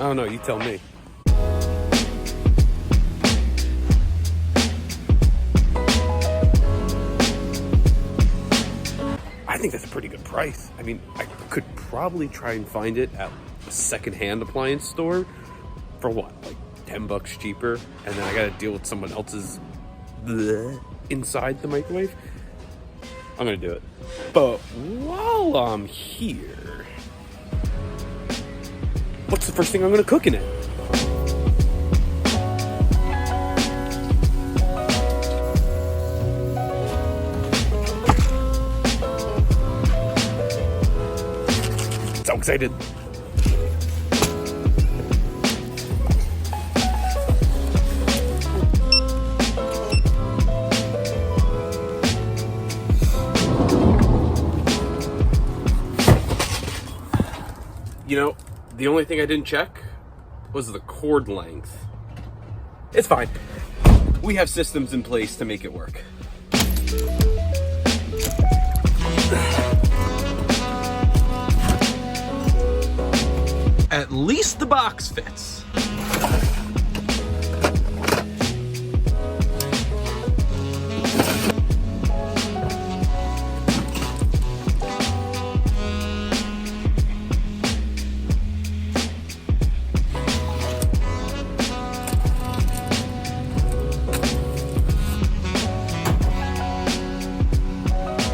don't know, you tell me. I think that's a pretty good price. I mean, I could probably try and find it at a secondhand appliance store for what, like 10 bucks cheaper, and then I gotta deal with someone else's bleh inside the microwave. I'm gonna do it. But while I'm here, what's the first thing I'm gonna cook in it? So excited. You know, the only thing I didn't check was the cord length. It's fine. We have systems in place to make it work. At least the box fits.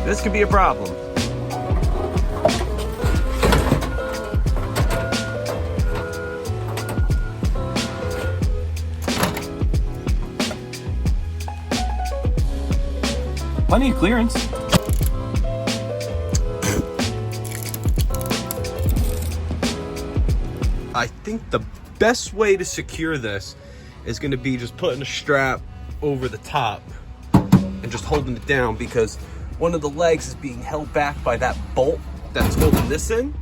This could be a problem. Plenty of clearance. I think the best way to secure this is going to be just putting a strap over the top and just holding it down, because one of the legs is being held back by that bolt that's holding this in.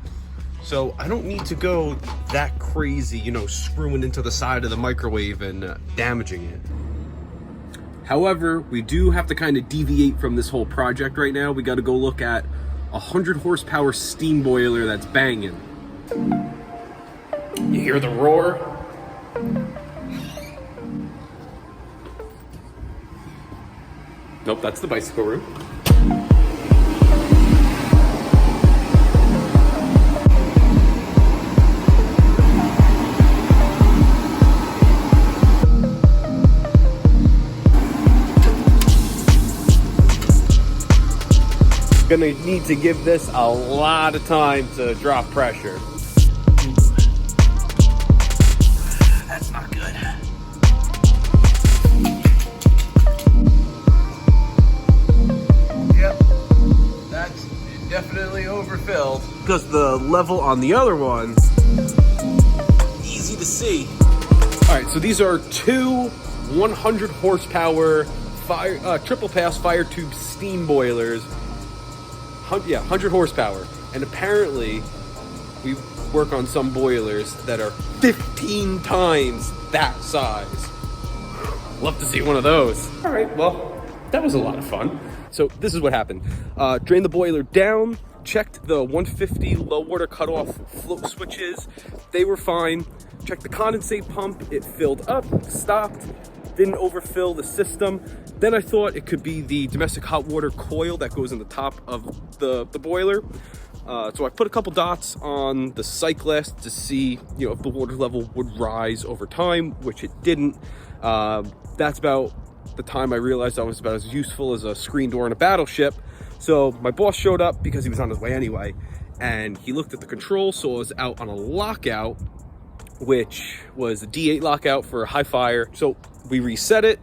So I don't need to go that crazy, you know, screwing into the side of the microwave and damaging it. However, we do have to kind of deviate from this whole project right now. We got to go look at a 100 horsepower steam boiler that's banging. You hear the roar? Nope, that's the bicycle room. Gonna need to give this a lot of time to drop pressure. That's not good. Yep, that's definitely overfilled. Because the level on the other one, easy to see. All right, so these are two 100 horsepower fire, triple pass fire tube steam boilers. Yeah, 100 horsepower. And apparently, we work on some boilers that are 15 times that size. Love to see one of those. All right, well, that was a lot of fun. So this is what happened. Drained the boiler down, checked the 150 low water cutoff float switches. They were fine. Checked the condensate pump. It filled up, stopped, didn't overfill the system. Then I thought it could be the domestic hot water coil that goes in the top of the boiler. So I put a couple dots on the sight glass to see, you know, if the water level would rise over time, which it didn't. That's about the time I realized I was about as useful as a screen door in a battleship. So my boss showed up because he was on his way anyway, and he looked at the controls, so I was out on a lockout, which was a D8 lockout for high fire. So we reset it.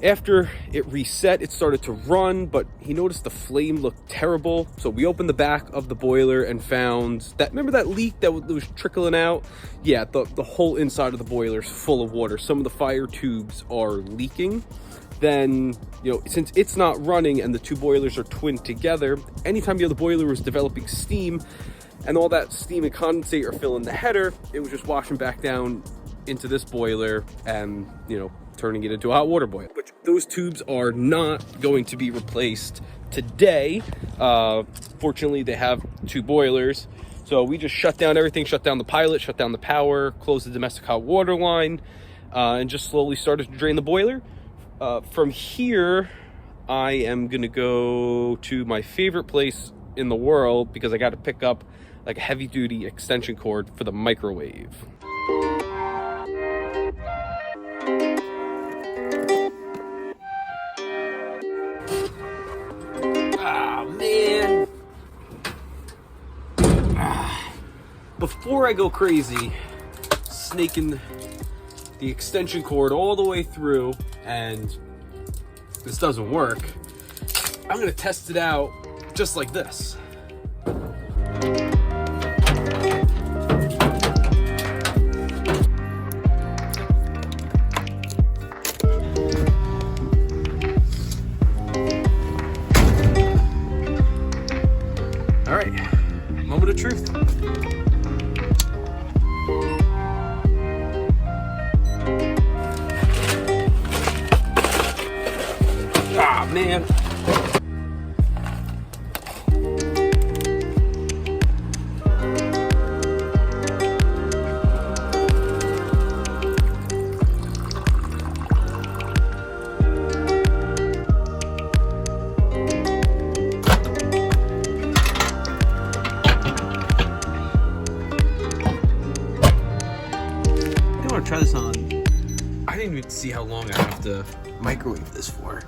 After it reset, it started to run, but he noticed the flame looked terrible. So we opened the back of the boiler and found that, remember that leak that was trickling out? Yeah, the whole inside of the boiler is full of water. Some of the fire tubes are leaking. Then, you know, since it's not running and the two boilers are twinned together, anytime the other boiler was developing steam and all that steam and condensate are filling the header, it was just washing back down into this boiler and, you know, turning it into a hot water boiler. Which those tubes are not going to be replaced today. Fortunately, they have two boilers, So we just shut down everything, shut down the pilot, shut down the power, closed the domestic hot water line, and just slowly started to drain the boiler. From here, I am gonna go to my favorite place in the world because I got to pick up like a heavy duty extension cord for the microwave. Ah, man. Before I go crazy snaking the extension cord all the way through and this doesn't work, I'm gonna test it out just like this. All right, moment of truth. Ah, man. Try this on. I didn't even see how long I have to microwave this for.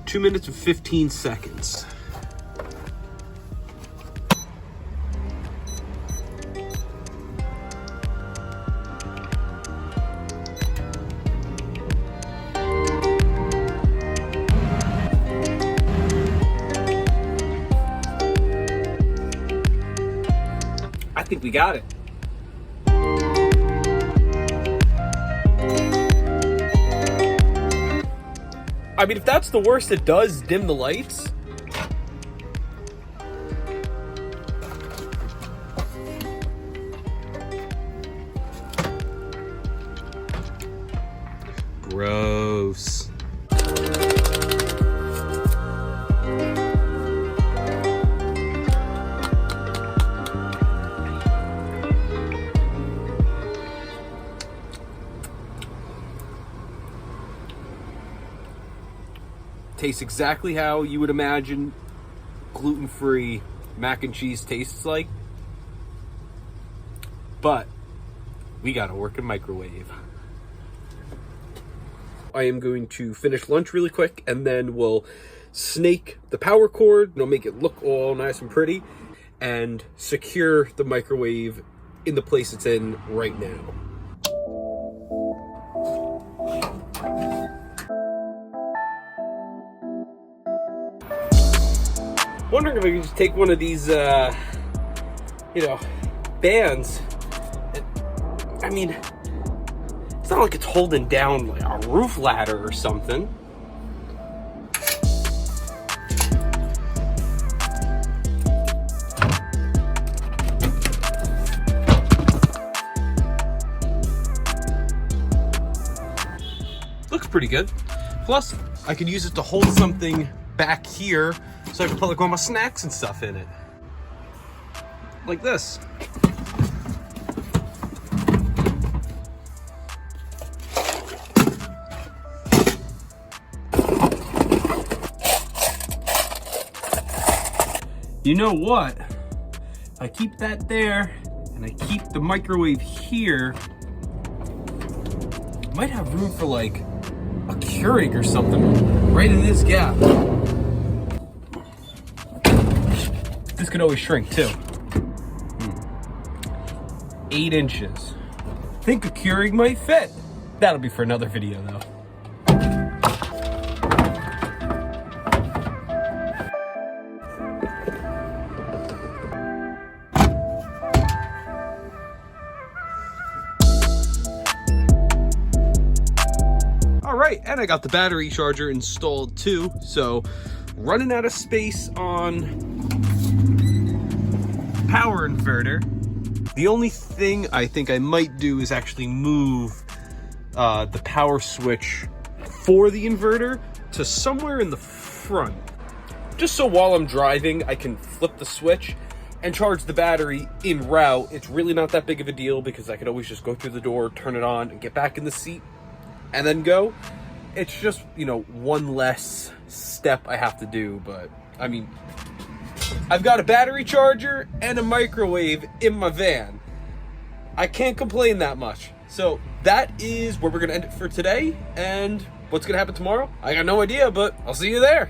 2 minutes and 15 seconds. I think we got it. I mean, if that's the worst it does, dim the lights. Gross. Tastes exactly how you would imagine gluten-free mac and cheese tastes like. But we got a working microwave. I am going to finish lunch really quick and then we'll snake the power cord, make it look all nice and pretty, and secure the microwave in the place it's in right now. Wondering if I could just take one of these, bands. I mean, it's not like it's holding down like a roof ladder or something. Looks pretty good. Plus, I could use it to hold something back here so I can put like all my snacks and stuff in it. Like this. You know what? I keep that there and I keep the microwave here. Might have room for like a Keurig or something right in this gap. This could always shrink too. 8 inches. Think a Keurig might fit. That'll be for another video though. All right, and I got the battery charger installed too, so running out of space on power inverter. The only thing I think I might do is actually move the power switch for the inverter to somewhere in the front. just so while I'm driving, I can flip the switch and charge the battery en route. It's really not that big of a deal because I could always just go through the door, turn it on, and get back in the seat, and then go. It's just, you know, one less step I have to do, but, I mean, I've got a battery charger and a microwave in my van. I can't complain that much. So that is where we're going to end it for today, and what's going to happen tomorrow? I got no idea, but I'll see you there.